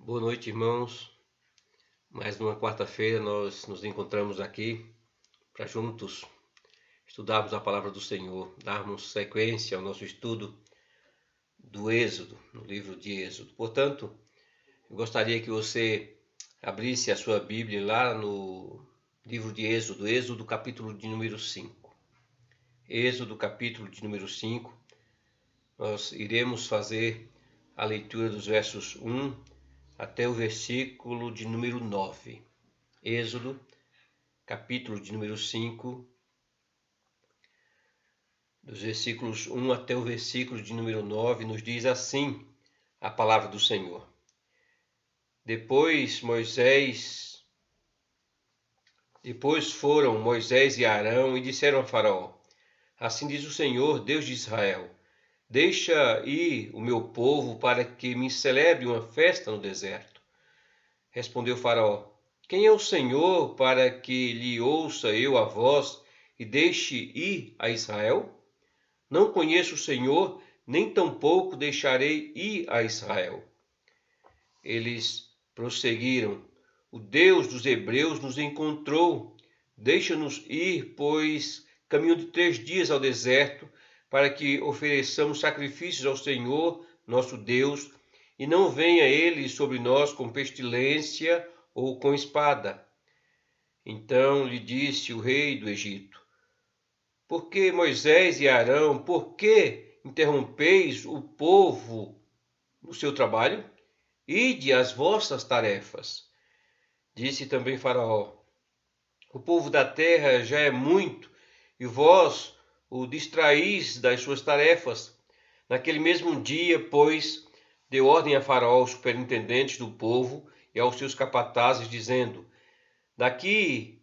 Boa noite, irmãos. Mais uma quarta-feira nós nos encontramos aqui para juntos estudarmos a palavra do Senhor, darmos sequência ao nosso estudo do Êxodo, no livro de Êxodo. Portanto, eu gostaria que você abrisse a sua Bíblia lá no livro de Êxodo, Êxodo capítulo de número 5. Êxodo capítulo de número 5, nós iremos fazer a leitura dos versos 1 até o versículo de número 9. Êxodo, capítulo de número 5, dos versículos 1 até o versículo de número 9, nos diz assim a palavra do Senhor. Depois foram Moisés e Arão e disseram a Faraó: Assim diz o Senhor, Deus de Israel: Deixa ir o meu povo para que me celebre uma festa no deserto. Respondeu Faraó: Quem é o Senhor para que lhe ouça eu a voz e deixe ir a Israel? Não conheço o Senhor, nem tampouco deixarei ir a Israel. Eles prosseguiram: O Deus dos hebreus nos encontrou. Deixa-nos ir, pois caminho de 3 dias ao deserto, para que ofereçamos sacrifícios ao Senhor, nosso Deus, e não venha ele sobre nós com pestilência ou com espada. Então lhe disse o rei do Egito: Por que Moisés e Arão, por que interrompeis o povo no seu trabalho? Ide às vossas tarefas. Disse também Faraó: O povo da terra já é muito, e vós o distraís das suas tarefas. Naquele mesmo dia, pois, deu ordem a Faraó aos superintendentes do povo e aos seus capatazes, dizendo: Daqui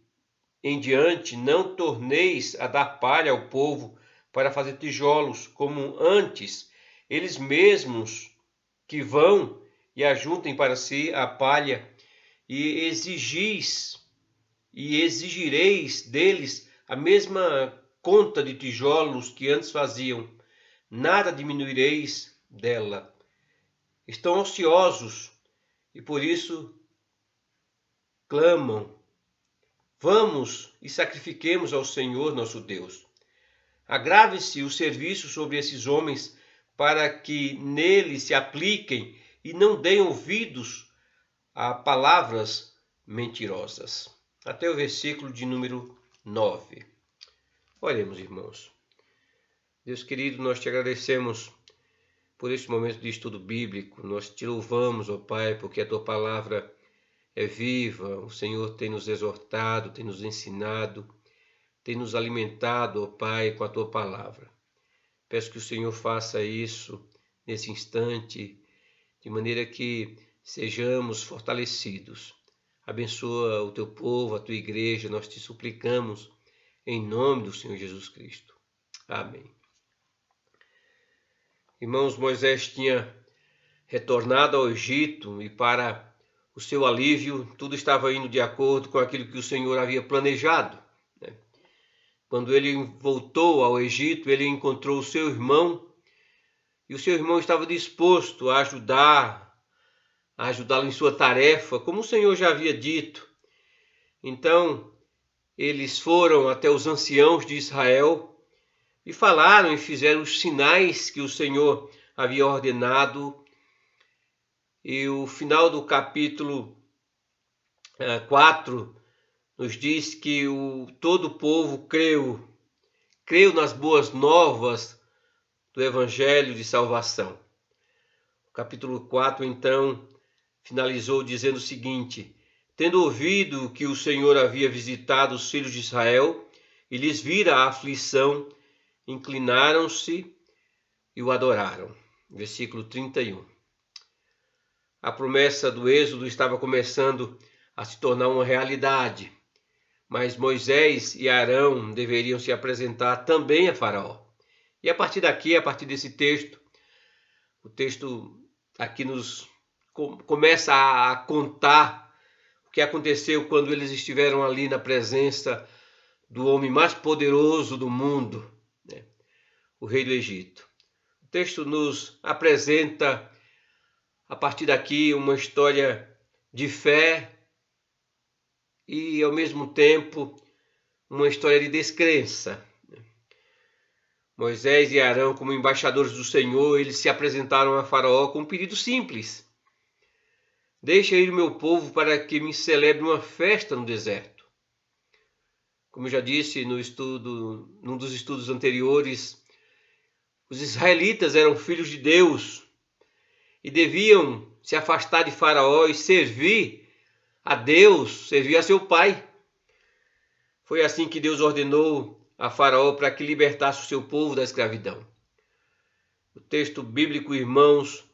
em diante não torneis a dar palha ao povo para fazer tijolos, como antes, eles mesmos que vão e ajuntem para si a palha, e exigireis deles a mesma conta de tijolos que antes faziam, nada diminuireis dela. Estão ociosos e por isso clamam: Vamos e sacrifiquemos ao Senhor nosso Deus. Agrave-se o serviço sobre esses homens, para que nele se apliquem e não deem ouvidos a palavras mentirosas. Até o versículo de número 9. Oremos, irmãos. Deus querido, nós te agradecemos por este momento de estudo bíblico. Nós te louvamos, ó Pai, porque a tua palavra é viva. O Senhor tem nos exortado, tem nos ensinado, tem nos alimentado, ó Pai, com a tua palavra. Peço que o Senhor faça isso nesse instante, de maneira que sejamos fortalecidos. Abençoa o teu povo, a tua igreja, nós te suplicamos, em nome do Senhor Jesus Cristo. Amém. Irmãos, Moisés tinha retornado ao Egito e, para o seu alívio, tudo estava indo de acordo com aquilo que o Senhor havia planejado. Quando ele voltou ao Egito, ele encontrou o seu irmão, e o seu irmão estava disposto a ajudá-lo em sua tarefa, como o Senhor já havia dito. Então, eles foram até os anciãos de Israel e falaram e fizeram os sinais que o Senhor havia ordenado. E o final do capítulo 4 nos diz que todo o povo creu nas boas novas do Evangelho de salvação. O capítulo 4, então, finalizou dizendo o seguinte: Tendo ouvido que o Senhor havia visitado os filhos de Israel e lhes vira a aflição, inclinaram-se e o adoraram. Versículo 31. A promessa do Êxodo estava começando a se tornar uma realidade, mas Moisés e Arão deveriam se apresentar também a Faraó. E a partir daqui, a partir desse texto, o texto aqui nos começa a contar o que aconteceu quando eles estiveram ali na presença do homem mais poderoso do mundo, o rei do Egito. O texto nos apresenta a partir daqui uma história de fé e, ao mesmo tempo, uma história de descrença. Moisés e Arão, como embaixadores do Senhor, eles se apresentaram a Faraó com um pedido simples: deixa ir o meu povo para que me celebre uma festa no deserto. Como eu já disse num dos estudos anteriores, os israelitas eram filhos de Deus e deviam se afastar de Faraó e servir a Deus, servir a seu pai. Foi assim que Deus ordenou a Faraó para que libertasse o seu povo da escravidão. O texto bíblico, irmãos,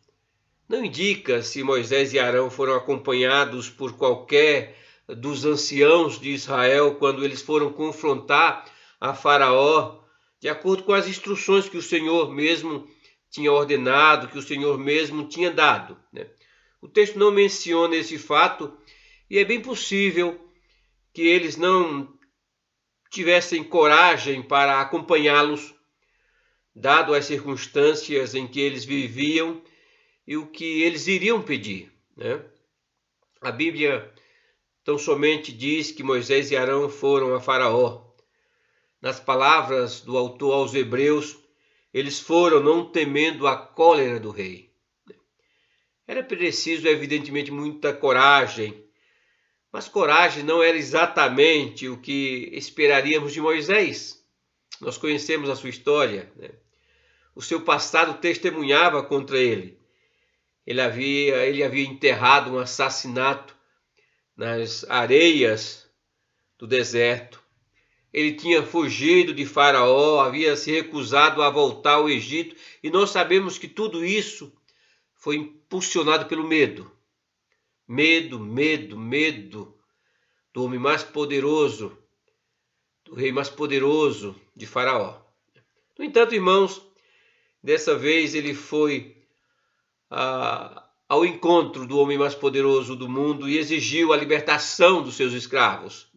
não indica se Moisés e Arão foram acompanhados por qualquer dos anciãos de Israel quando eles foram confrontar a Faraó, de acordo com as instruções que o Senhor mesmo tinha ordenado, que o Senhor mesmo tinha dado. O texto não menciona esse fato e é bem possível que eles não tivessem coragem para acompanhá-los, dado as circunstâncias em que eles viviam e o que eles iriam pedir. A Bíblia tão somente diz que Moisés e Arão foram a Faraó. Nas palavras do autor aos Hebreus, eles foram não temendo a cólera do rei. Era preciso, evidentemente, muita coragem, mas coragem não era exatamente o que esperaríamos de Moisés. Nós conhecemos a sua história. O seu passado testemunhava contra ele. Ele havia enterrado um assassinato nas areias do deserto. Ele tinha fugido de Faraó, havia se recusado a voltar ao Egito, e nós sabemos que tudo isso foi impulsionado pelo medo. Medo do homem mais poderoso, do rei mais poderoso de Faraó. No entanto, irmãos, dessa vez ele foi ao encontro do homem mais poderoso do mundo e exigiu a libertação dos seus escravos.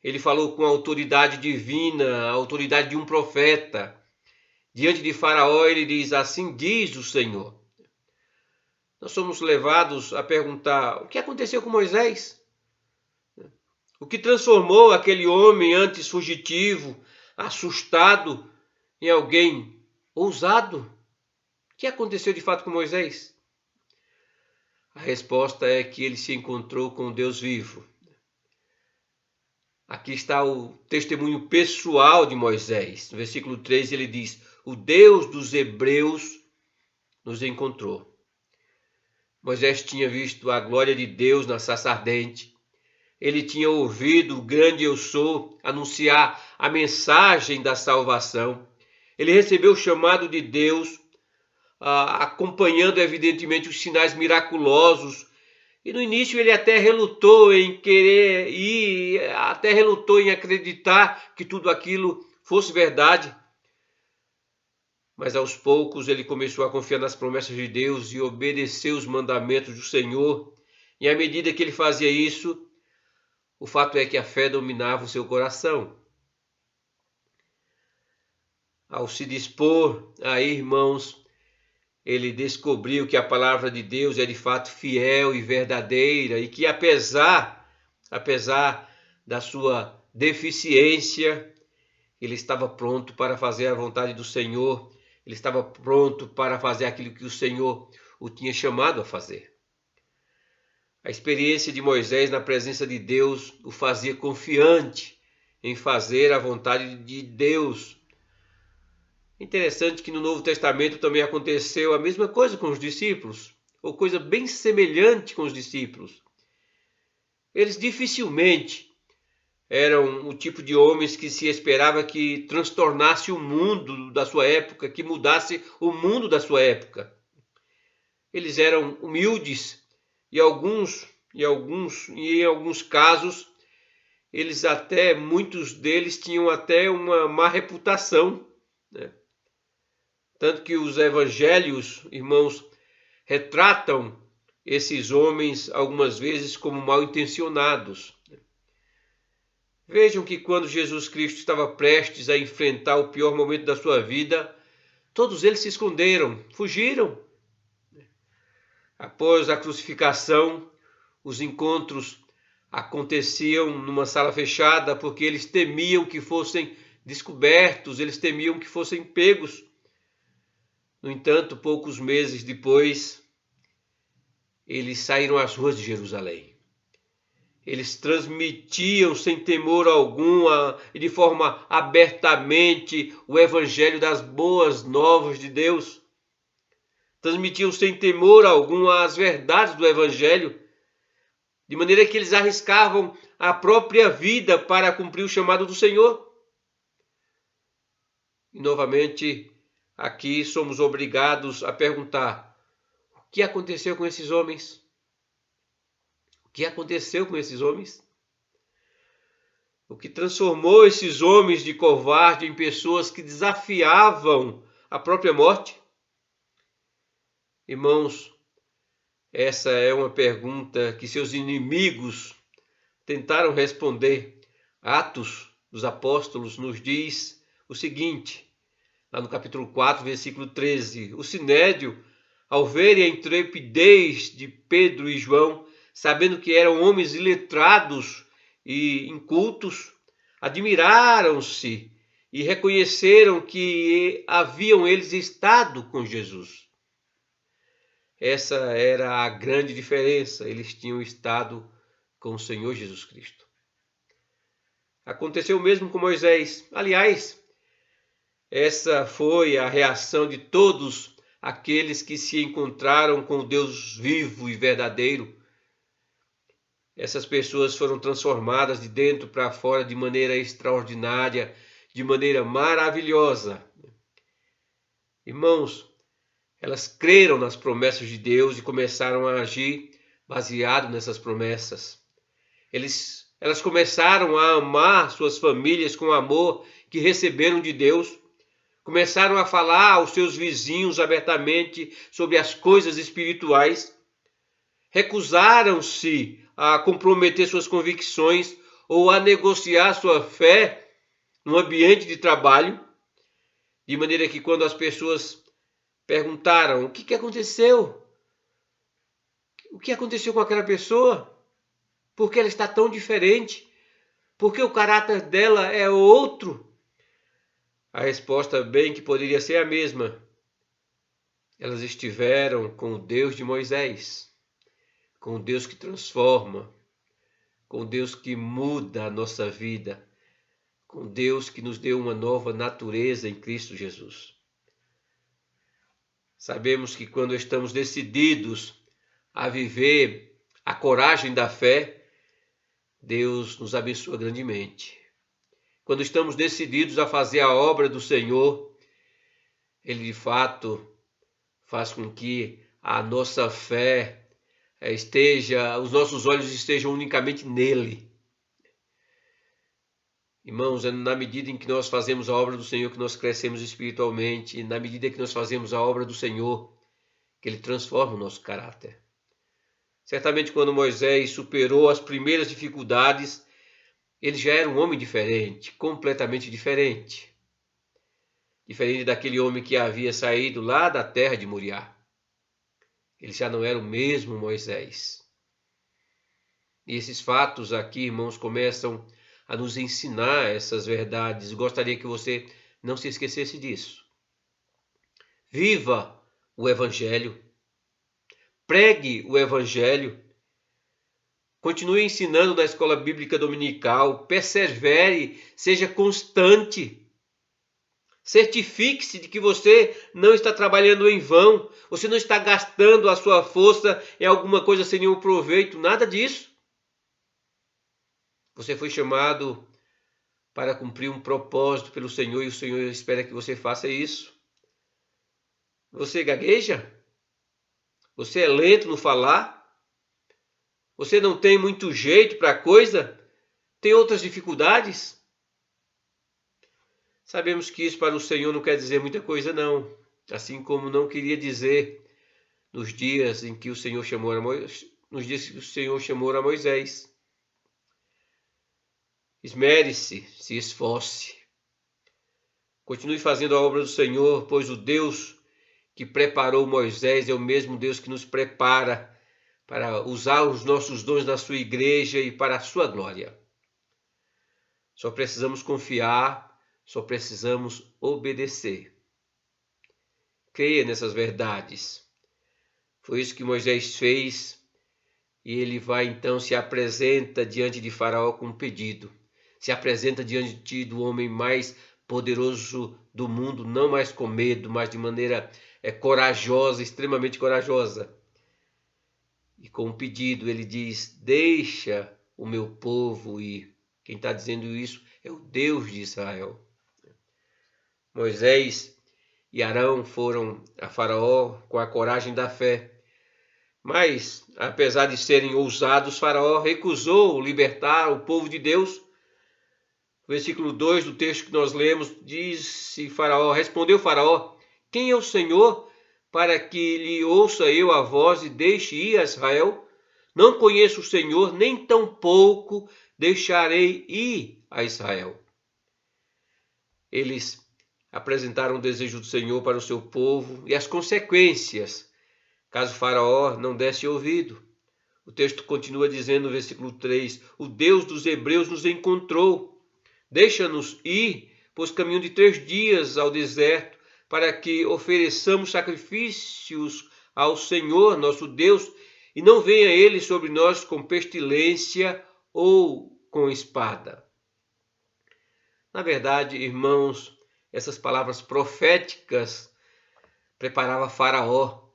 Ele falou com a autoridade divina, a autoridade de um profeta. Diante de Faraó, ele diz: assim diz o Senhor. Nós somos levados a perguntar: o que aconteceu com Moisés? O que transformou aquele homem antes fugitivo, assustado, em alguém ousado? O que aconteceu de fato com Moisés? A resposta é que ele se encontrou com o Deus vivo. Aqui está o testemunho pessoal de Moisés. No versículo 3 ele diz: o Deus dos Hebreus nos encontrou. Moisés tinha visto a glória de Deus na sarça ardente. Ele tinha ouvido o grande eu sou anunciar a mensagem da salvação. Ele recebeu o chamado de Deus, acompanhando evidentemente os sinais miraculosos. E no início ele até relutou em querer ir, até relutou em acreditar que tudo aquilo fosse verdade. Mas aos poucos ele começou a confiar nas promessas de Deus e obedecer os mandamentos do Senhor. E à medida que ele fazia isso, o fato é que a fé dominava o seu coração. Ao se dispor aí, irmãos, ele descobriu que a palavra de Deus é de fato fiel e verdadeira e que apesar da sua deficiência, ele estava pronto para fazer a vontade do Senhor, ele estava pronto para fazer aquilo que o Senhor o tinha chamado a fazer. A experiência de Moisés na presença de Deus o fazia confiante em fazer a vontade de Deus. Interessante que no Novo Testamento também aconteceu a mesma coisa com os discípulos, ou coisa bem semelhante com os discípulos. Eles dificilmente eram o tipo de homens que se esperava que transtornasse o mundo da sua época, que mudasse o mundo da sua época. Eles eram humildes e em alguns casos, muitos deles tinham até uma má reputação, Tanto que os evangelhos, irmãos, retratam esses homens algumas vezes como mal intencionados. Vejam que quando Jesus Cristo estava prestes a enfrentar o pior momento da sua vida, todos eles se esconderam, fugiram. Após a crucificação, os encontros aconteciam numa sala fechada porque eles temiam que fossem descobertos, eles temiam que fossem pegos. No entanto, poucos meses depois, eles saíram às ruas de Jerusalém. Eles transmitiam sem temor algum e de forma abertamente o evangelho das boas novas de Deus. Transmitiam sem temor algum as verdades do evangelho, de maneira que eles arriscavam a própria vida para cumprir o chamado do Senhor. E novamente, aqui somos obrigados a perguntar: o que aconteceu com esses homens? O que aconteceu com esses homens? O que transformou esses homens de covarde em pessoas que desafiavam a própria morte? Irmãos, essa é uma pergunta que seus inimigos tentaram responder. Atos dos Apóstolos nos diz o seguinte, lá no capítulo 4, versículo 13: o Sinédrio, ao verem a intrepidez de Pedro e João, sabendo que eram homens iletrados e incultos, admiraram-se e reconheceram que haviam eles estado com Jesus. Essa era a grande diferença, eles tinham estado com o Senhor Jesus Cristo. Aconteceu o mesmo com Moisés. Aliás, essa foi a reação de todos aqueles que se encontraram com o Deus vivo e verdadeiro. Essas pessoas foram transformadas de dentro para fora de maneira extraordinária, de maneira maravilhosa. Irmãos, elas creram nas promessas de Deus e começaram a agir baseado nessas promessas. Elas começaram a amar suas famílias com o amor que receberam de Deus. Começaram a falar aos seus vizinhos abertamente sobre as coisas espirituais. Recusaram-se a comprometer suas convicções ou a negociar sua fé no ambiente de trabalho. De maneira que quando as pessoas perguntaram: o que aconteceu? O que aconteceu com aquela pessoa? Por que ela está tão diferente? Por que o caráter dela é outro? A resposta bem que poderia ser a mesma. Elas estiveram com o Deus de Moisés, com o Deus que transforma, com o Deus que muda a nossa vida, com Deus que nos deu uma nova natureza em Cristo Jesus. Sabemos que quando estamos decididos a viver a coragem da fé, Deus nos abençoa grandemente. Quando estamos decididos a fazer a obra do Senhor, Ele de fato faz com que a nossa fé os nossos olhos estejam unicamente nele. Irmãos, é na medida em que nós fazemos a obra do Senhor que nós crescemos espiritualmente, e na medida que nós fazemos a obra do Senhor, que Ele transforma o nosso caráter. Certamente quando Moisés superou as primeiras dificuldades, ele já era um homem diferente, completamente diferente. Diferente daquele homem que havia saído lá da terra de Moriá. Ele já não era o mesmo Moisés. E esses fatos aqui, irmãos, começam a nos ensinar essas verdades. Gostaria que você não se esquecesse disso. Viva o Evangelho. Pregue o Evangelho. Continue ensinando na escola bíblica dominical. Persevere, seja constante. Certifique-se de que você não está trabalhando em vão. Você não está gastando a sua força em alguma coisa sem nenhum proveito. Nada disso. Você foi chamado para cumprir um propósito pelo Senhor e o Senhor espera que você faça isso. Você gagueja? Você é lento no falar? Você não tem muito jeito para a coisa? Tem outras dificuldades? Sabemos que isso para o Senhor não quer dizer muita coisa, não. Assim como não queria dizer nos dias em que o Senhor chamou a Moisés. Esmere-se, se esforce. Continue fazendo a obra do Senhor, pois o Deus que preparou Moisés é o mesmo Deus que nos prepara para usar os nossos dons na sua igreja e para a sua glória. Só precisamos confiar, só precisamos obedecer. Creia nessas verdades. Foi isso que Moisés fez e ele vai então se apresenta diante de Faraó com um pedido. Se apresenta diante do homem mais poderoso do mundo, não mais com medo, mas de maneira corajosa, extremamente corajosa. E com um pedido ele diz: deixa o meu povo ir. Quem está dizendo isso é o Deus de Israel. Moisés e Arão foram a Faraó com a coragem da fé. Mas, apesar de serem ousados, Faraó recusou libertar o povo de Deus. O versículo 2 do texto que nós lemos respondeu Faraó: quem é o Senhor para que lhe ouça eu a voz e deixe ir a Israel? Não conheço o Senhor, nem tampouco deixarei ir a Israel. Eles apresentaram o desejo do Senhor para o seu povo e as consequências, caso Faraó não desse ouvido. O texto continua dizendo no versículo 3: o Deus dos hebreus nos encontrou. Deixa-nos ir, pois caminho de 3 dias ao deserto, para que ofereçamos sacrifícios ao Senhor, nosso Deus, e não venha ele sobre nós com pestilência ou com espada. Na verdade, irmãos, essas palavras proféticas preparavam Faraó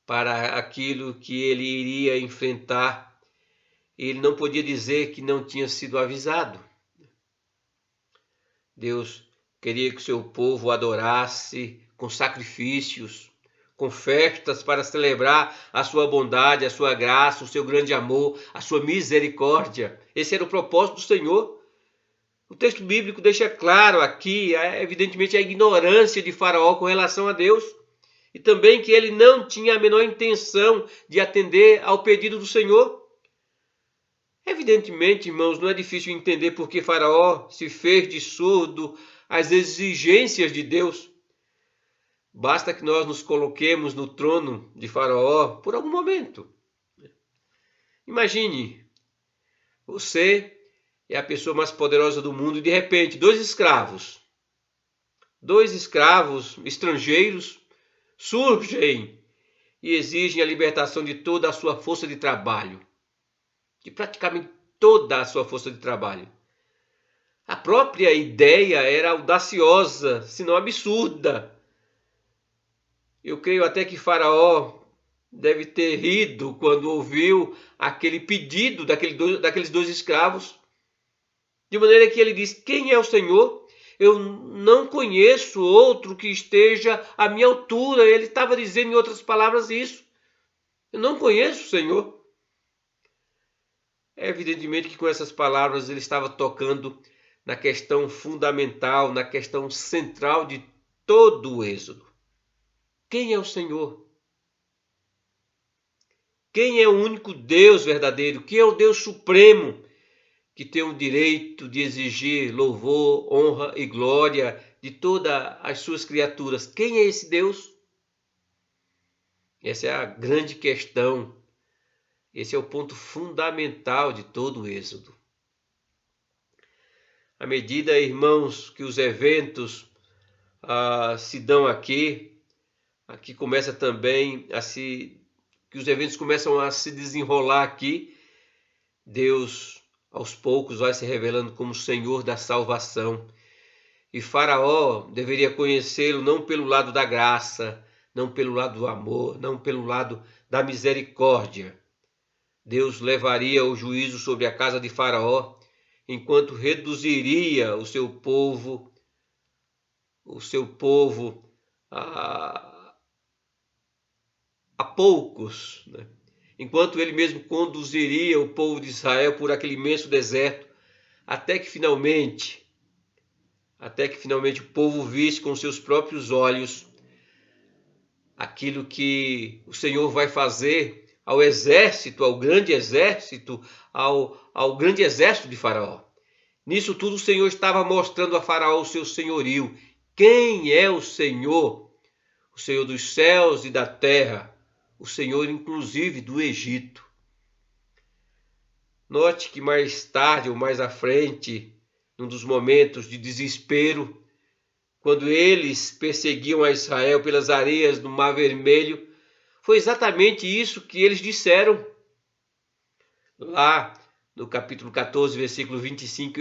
para aquilo que ele iria enfrentar. Ele não podia dizer que não tinha sido avisado. Deus queria que o seu povo adorasse com sacrifícios, com festas para celebrar a sua bondade, a sua graça, o seu grande amor, a sua misericórdia. Esse era o propósito do Senhor. O texto bíblico deixa claro aqui, evidentemente, a ignorância de Faraó com relação a Deus e também que ele não tinha a menor intenção de atender ao pedido do Senhor. Evidentemente, irmãos, não é difícil entender por que Faraó se fez de surdo às exigências de Deus. Basta que nós nos coloquemos no trono de Faraó por algum momento. Imagine, você é a pessoa mais poderosa do mundo e de repente dois escravos estrangeiros surgem e exigem a libertação de toda a sua força de trabalho. De praticamente toda a sua força de trabalho. A própria ideia era audaciosa, se não absurda. Eu creio até que Faraó deve ter rido quando ouviu aquele pedido daqueles dois escravos. De maneira que ele diz: quem é o Senhor? Eu não conheço outro que esteja à minha altura. Ele estava dizendo, em outras palavras, isso. Eu não conheço o Senhor. É evidentemente que com essas palavras ele estava tocando na questão fundamental, na questão central de todo o Êxodo. Quem é o Senhor? Quem é o único Deus verdadeiro? Quem é o Deus supremo que tem o direito de exigir louvor, honra e glória de todas as suas criaturas? Quem é esse Deus? Essa é a grande questão. Esse é o ponto fundamental de todo o Êxodo. À medida, irmãos, que os eventos se dão aqui começa também que os eventos começam a se desenrolar aqui, Deus aos poucos vai se revelando como Senhor da salvação. E Faraó deveria conhecê-lo não pelo lado da graça, não pelo lado do amor, não pelo lado da misericórdia. Deus levaria o juízo sobre a casa de Faraó, enquanto reduziria o seu povo a poucos, né? Enquanto ele mesmo conduziria o povo de Israel por aquele imenso deserto, até que finalmente o povo visse com seus próprios olhos aquilo que o Senhor vai fazer ao exército, ao grande exército de Faraó. Nisso tudo o Senhor estava mostrando a Faraó o seu senhorio. Quem é o Senhor? o Senhor dos céus e da terra, o Senhor inclusive do Egito. Note que mais tarde ou mais à frente, num dos momentos de desespero, quando eles perseguiam a Israel pelas areias do Mar Vermelho, foi exatamente isso que eles disseram. Lá no capítulo 14, versículo 25,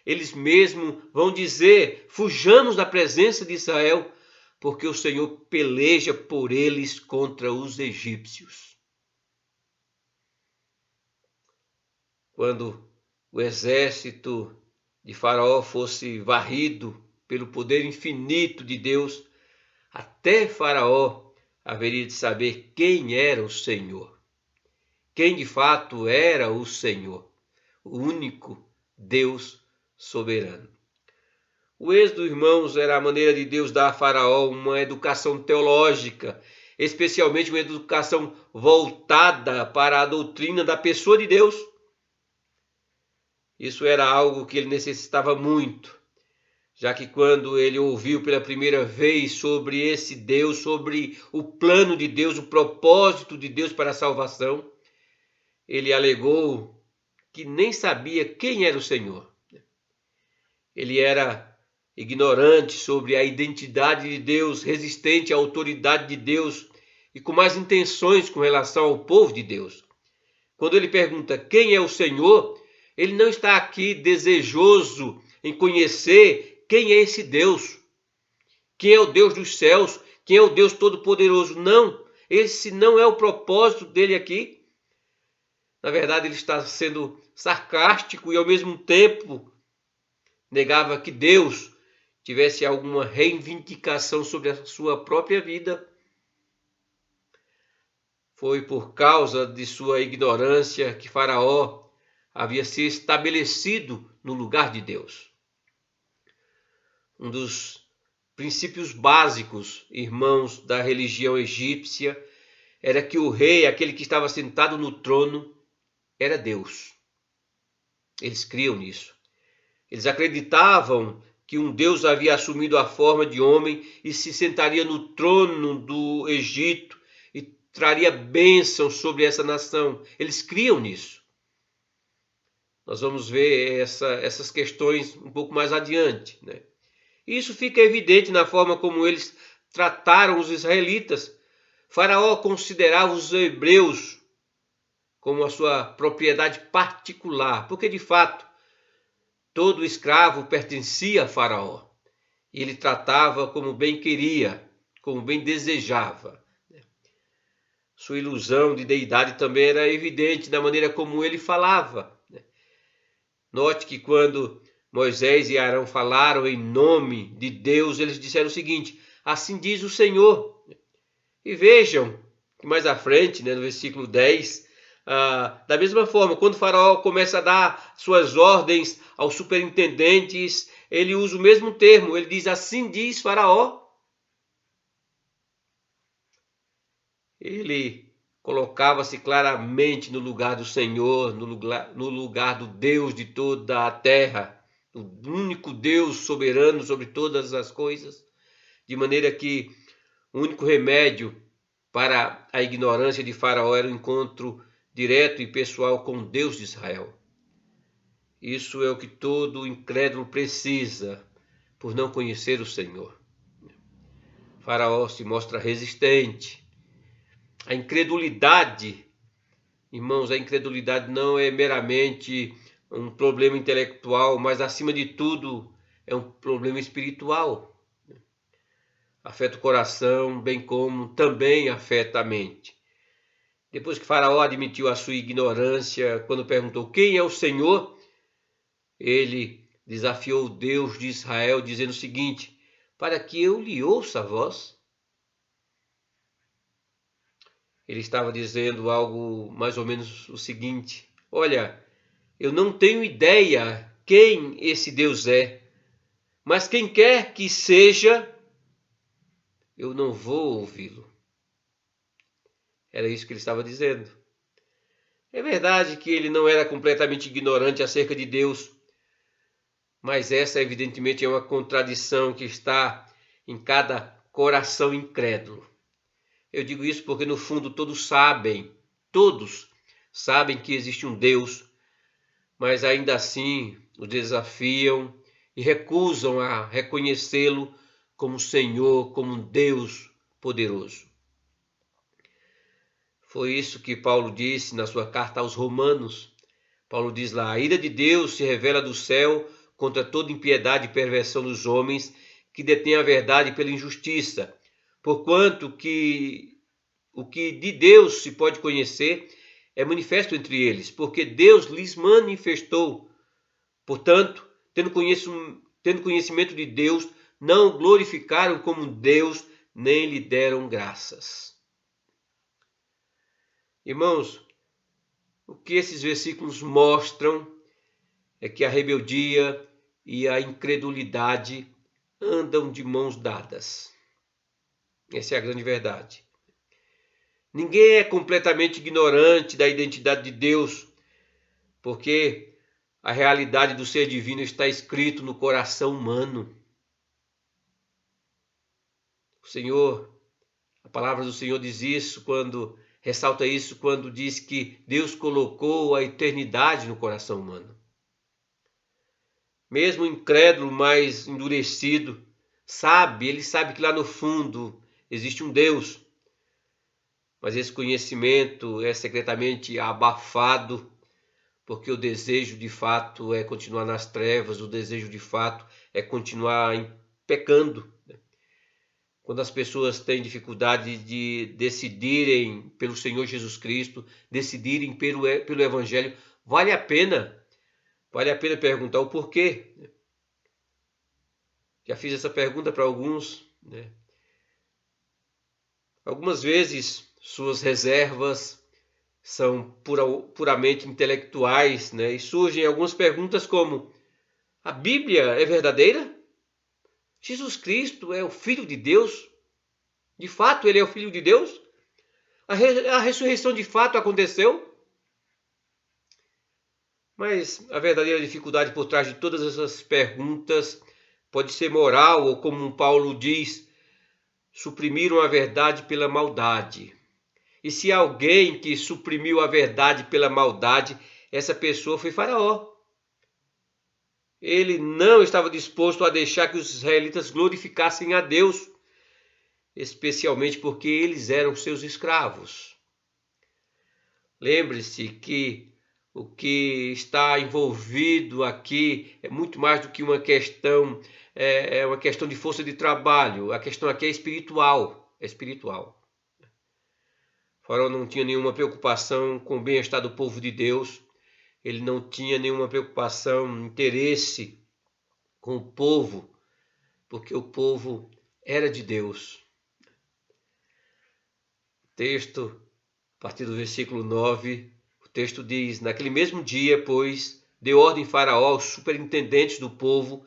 eles mesmos vão dizer: fujamos da presença de Israel, porque o Senhor peleja por eles contra os egípcios. Quando o exército de Faraó fosse varrido pelo poder infinito de Deus, até Faraó haveria de saber quem era o Senhor. Quem de fato era o Senhor, o único Deus soberano. O êxodo, irmãos, era a maneira de Deus dar a Faraó uma educação teológica, especialmente uma educação voltada para a doutrina da pessoa de Deus. Isso era algo que ele necessitava muito, já que quando ele ouviu pela primeira vez sobre esse Deus, sobre o plano de Deus, o propósito de Deus para a salvação, ele alegou que nem sabia quem era o Senhor. Ele era ignorante sobre a identidade de Deus, resistente à autoridade de Deus e com más intenções com relação ao povo de Deus. Quando ele pergunta quem é o Senhor, ele não está aqui desejoso em conhecer quem é esse Deus, quem é o Deus dos céus, quem é o Deus Todo-Poderoso. Não, esse não é o propósito dele aqui. Na verdade, ele está sendo sarcástico e, ao mesmo tempo, negava que Deus tivesse alguma reivindicação sobre a sua própria vida. Foi por causa de sua ignorância que Faraó havia se estabelecido no lugar de Deus. Um dos princípios básicos, irmãos, da religião egípcia era que o rei, aquele que estava sentado no trono, era Deus. Eles criam nisso. Eles acreditavam que um Deus havia assumido a forma de homem e se sentaria no trono do Egito e traria bênção sobre essa nação. Eles criam nisso. Nós vamos ver essas questões um pouco mais adiante, né? Isso fica evidente na forma como eles trataram os israelitas. Faraó considerava os hebreus como a sua propriedade particular, porque de fato todo escravo pertencia a Faraó. E ele tratava como bem queria, como bem desejava. Sua ilusão de deidade também era evidente na maneira como ele falava. Note que quando Moisés e Arão falaram em nome de Deus, eles disseram o seguinte: assim diz o Senhor. E vejam que mais à frente, no versículo 10, da mesma forma, quando o Faraó começa a dar suas ordens aos superintendentes, ele usa o mesmo termo, ele diz: assim diz Faraó. Ele colocava-se claramente no lugar do Senhor, no lugar do Deus de toda a terra, o único Deus soberano sobre todas as coisas, de maneira que o único remédio para a ignorância de Faraó era o encontro direto e pessoal com Deus de Israel. Isso é o que todo incrédulo precisa, por não conhecer o Senhor. Faraó se mostra resistente. A incredulidade, irmãos, a incredulidade não é meramente um problema intelectual, mas acima de tudo é um problema espiritual. Afeta o coração, bem como também afeta a mente. Depois que Faraó admitiu a sua ignorância, quando perguntou quem é o Senhor, ele desafiou o Deus de Israel, dizendo o seguinte: para que eu lhe ouça a voz. Ele estava dizendo algo mais ou menos o seguinte: olha, eu não tenho ideia quem esse Deus é, mas quem quer que seja, eu não vou ouvi-lo. Era isso que ele estava dizendo. É verdade que ele não era completamente ignorante acerca de Deus, mas essa evidentemente é uma contradição que está em cada coração incrédulo. Eu digo isso porque no fundo todos sabem que existe um Deus, mas ainda assim o desafiam e recusam a reconhecê-lo como Senhor, como um Deus poderoso. Foi isso que Paulo disse na sua carta aos Romanos. Paulo diz lá: a ira de Deus se revela do céu contra toda impiedade e perversão dos homens que detêm a verdade pela injustiça, porquanto que o que de Deus se pode conhecer é manifesto entre eles, porque Deus lhes manifestou. Portanto, tendo conhecimento de Deus, não o glorificaram como Deus, nem lhe deram graças. Irmãos, o que esses versículos mostram é que a rebeldia e a incredulidade andam de mãos dadas. Essa é a grande verdade. Ninguém é completamente ignorante da identidade de Deus, porque a realidade do ser divino está escrito no coração humano. A palavra do Senhor diz isso ressalta isso quando diz que Deus colocou a eternidade no coração humano. Mesmo o incrédulo mais endurecido ele sabe que lá no fundo existe um Deus, mas esse conhecimento é secretamente abafado, porque o desejo de fato é continuar nas trevas, o desejo de fato é continuar pecando. Quando as pessoas têm dificuldade de decidirem pelo Senhor Jesus Cristo, decidirem pelo Evangelho, vale a pena perguntar o porquê. Já fiz essa pergunta para alguns, né? Algumas vezes suas reservas são puramente intelectuais, né? E surgem algumas perguntas como: a Bíblia é verdadeira? Jesus Cristo é o Filho de Deus? De fato, ele é o Filho de Deus? A ressurreição de fato aconteceu? Mas a verdadeira dificuldade por trás de todas essas perguntas pode ser moral, ou como Paulo diz, suprimiram a verdade pela maldade. E se alguém que suprimiu a verdade pela maldade, essa pessoa foi Faraó. Ele não estava disposto a deixar que os israelitas glorificassem a Deus, especialmente porque eles eram seus escravos. Lembre-se que o que está envolvido aqui é muito mais do que uma questão, é uma questão de força de trabalho. A questão aqui é espiritual. O Faraó não tinha nenhuma preocupação com o bem-estar do povo de Deus. Ele não tinha nenhuma preocupação, interesse com o povo, porque o povo era de Deus. O texto, a partir do versículo 9, o texto diz: naquele mesmo dia, pois, deu ordem Faraó aos superintendentes do povo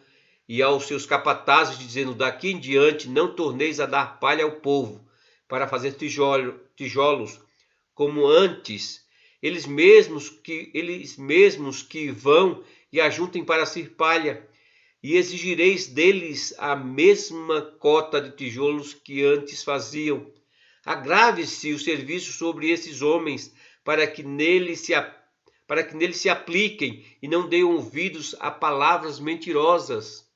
e aos seus capatazes, dizendo: daqui em diante não torneis a dar palha ao povo, para fazer tijolos, como antes, eles mesmos que vão e ajuntem para si palha, e exigireis deles a mesma cota de tijolos que antes faziam. Agrave-se o serviço sobre esses homens, para que nele se apliquem e não deem ouvidos a palavras mentirosas.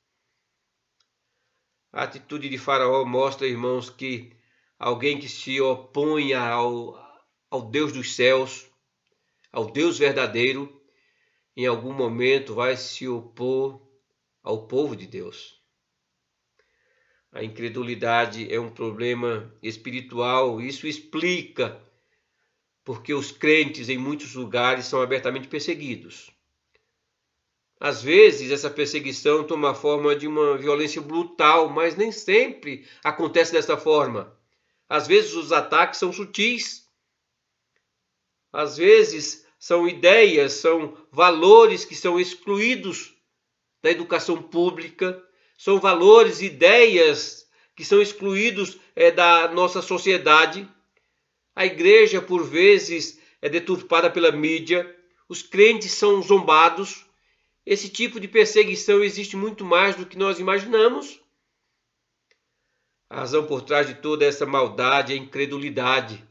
A atitude de Faraó mostra, irmãos, que alguém que se opõe ao Deus dos céus, ao Deus verdadeiro, em algum momento vai se opor ao povo de Deus. A incredulidade é um problema espiritual. Isso explica porque os crentes em muitos lugares são abertamente perseguidos. Às vezes essa perseguição toma a forma de uma violência brutal, mas nem sempre acontece dessa forma. Às vezes os ataques são sutis. Às vezes são ideias, são valores que são excluídos da educação pública, são valores, ideias que são excluídos da nossa sociedade. A igreja, por vezes, é deturpada pela mídia, os crentes são zombados. Esse tipo de perseguição existe muito mais do que nós imaginamos. A razão por trás de toda essa maldade é a incredulidade.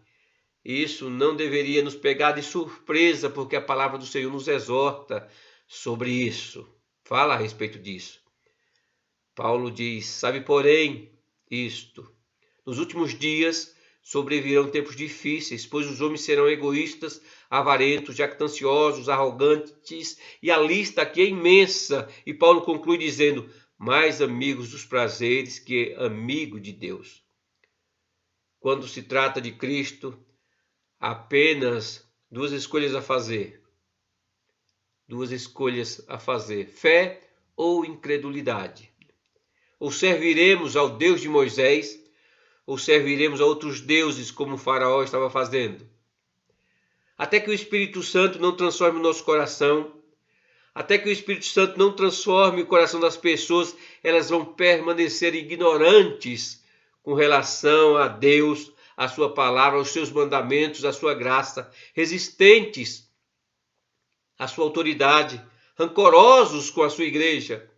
Isso não deveria nos pegar de surpresa, porque a palavra do Senhor nos exorta sobre isso. Fala a respeito disso. Paulo diz: sabe, porém, isto, nos últimos dias sobrevirão tempos difíceis, pois os homens serão egoístas, avarentos, jactanciosos, arrogantes, e a lista aqui é imensa. E Paulo conclui dizendo: mais amigos dos prazeres que amigo de Deus. Quando se trata de Cristo, há apenas duas escolhas a fazer. Duas escolhas a fazer: fé ou incredulidade. Ou serviremos ao Deus de Moisés, ou serviremos a outros deuses, como o faraó estava fazendo. Até que o Espírito Santo não transforme o nosso coração, até que o Espírito Santo não transforme o coração das pessoas, elas vão permanecer ignorantes com relação a Deus, a sua palavra, aos seus mandamentos, a sua graça, resistentes à sua autoridade, rancorosos com a sua igreja.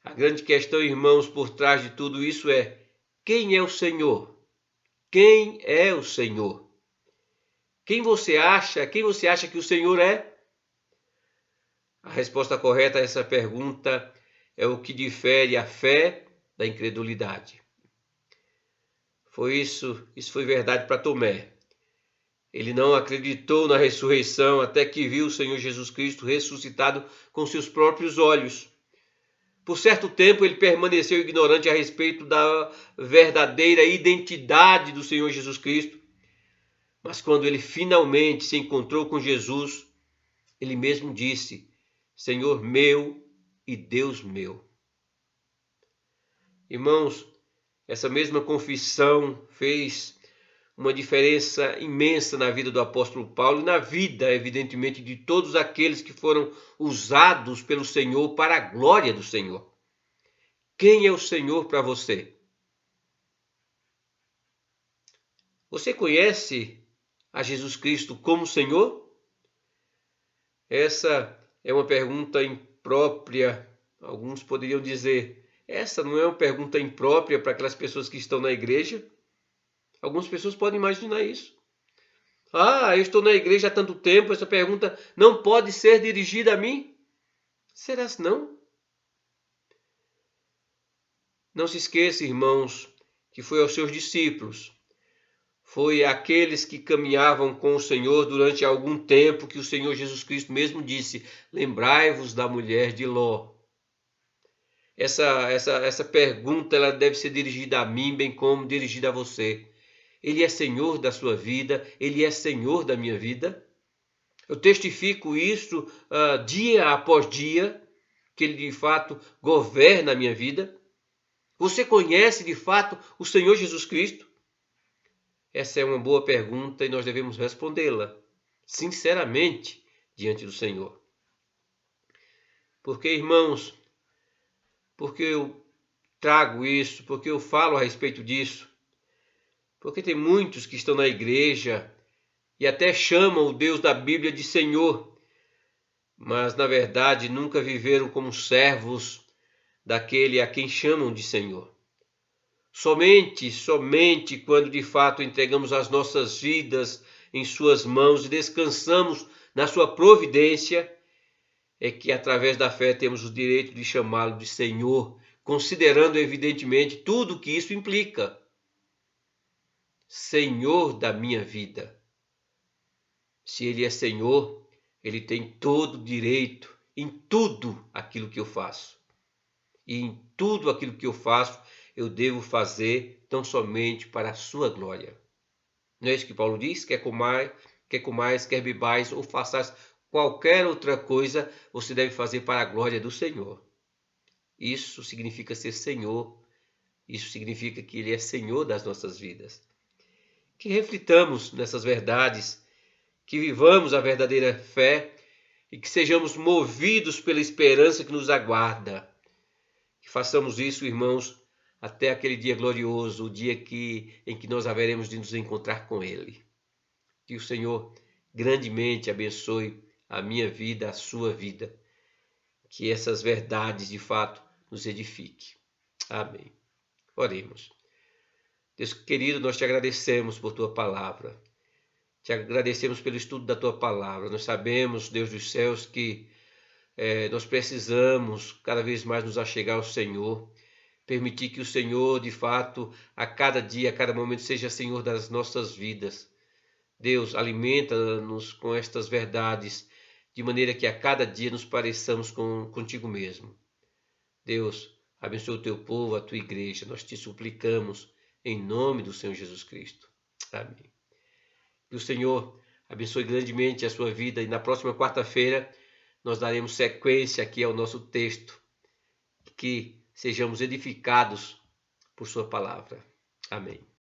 A grande questão, irmãos, por trás de tudo isso é: quem é o Senhor? Quem é o Senhor? Quem você acha que o Senhor é? A resposta correta a essa pergunta é o que difere a fé da incredulidade. Isso foi verdade para Tomé. Ele não acreditou na ressurreição até que viu o Senhor Jesus Cristo ressuscitado com seus próprios olhos. Por certo tempo ele permaneceu ignorante a respeito da verdadeira identidade do Senhor Jesus Cristo. Mas quando ele finalmente se encontrou com Jesus, ele mesmo disse: Senhor meu e Deus meu. Irmãos, essa mesma confissão fez uma diferença imensa na vida do apóstolo Paulo e na vida, evidentemente, de todos aqueles que foram usados pelo Senhor para a glória do Senhor. Quem é o Senhor para você? Você conhece a Jesus Cristo como Senhor? Essa é uma pergunta imprópria. Alguns poderiam dizer: essa não é uma pergunta imprópria para aquelas pessoas que estão na igreja? Algumas pessoas podem imaginar isso. Eu estou na igreja há tanto tempo, essa pergunta não pode ser dirigida a mim? Será que não? Não se esqueça, irmãos, que foi aos seus discípulos, foi àqueles que caminhavam com o Senhor durante algum tempo que o Senhor Jesus Cristo mesmo disse: lembrai-vos da mulher de Ló. Essa pergunta ela deve ser dirigida a mim, bem como dirigida a você. Ele é Senhor da sua vida, Ele é Senhor da minha vida. Eu testifico isso dia após dia, que Ele de fato governa a minha vida. Você conhece de fato o Senhor Jesus Cristo? Essa é uma boa pergunta e nós devemos respondê-la sinceramente diante do Senhor. Porque, irmãos, porque eu trago isso, porque eu falo a respeito disso, porque tem muitos que estão na igreja e até chamam o Deus da Bíblia de Senhor, mas na verdade nunca viveram como servos daquele a quem chamam de Senhor. Somente quando de fato entregamos as nossas vidas em suas mãos e descansamos na sua providência, é que através da fé temos o direito de chamá-lo de Senhor, considerando evidentemente tudo o que isso implica. Senhor da minha vida. Se Ele é Senhor, Ele tem todo o direito em tudo aquilo que eu faço. E em tudo aquilo que eu faço, eu devo fazer tão somente para a sua glória. Não é isso que Paulo diz? Quer comais, quer bebais ou façais qualquer outra coisa, você deve fazer para a glória do Senhor. Isso significa ser Senhor. Isso significa que Ele é Senhor das nossas vidas. Que reflitamos nessas verdades, que vivamos a verdadeira fé e que sejamos movidos pela esperança que nos aguarda. Que façamos isso, irmãos, até aquele dia glorioso, o dia em que nós haveremos de nos encontrar com Ele. Que o Senhor grandemente abençoe a minha vida, a sua vida. Que essas verdades, de fato, nos edifiquem. Amém. Oremos. Deus querido, nós te agradecemos por tua palavra. Te agradecemos pelo estudo da tua palavra. Nós sabemos, Deus dos céus, que nós precisamos cada vez mais nos achegar ao Senhor. Permitir que o Senhor, de fato, a cada dia, a cada momento, seja Senhor das nossas vidas. Deus, alimenta-nos com estas verdades, de maneira que a cada dia nos pareçamos contigo mesmo. Deus, abençoa o teu povo, a tua igreja. Nós te suplicamos em nome do Senhor Jesus Cristo. Amém. Que o Senhor abençoe grandemente a sua vida. E na próxima quarta-feira nós daremos sequência aqui ao nosso texto. Que sejamos edificados por sua palavra. Amém.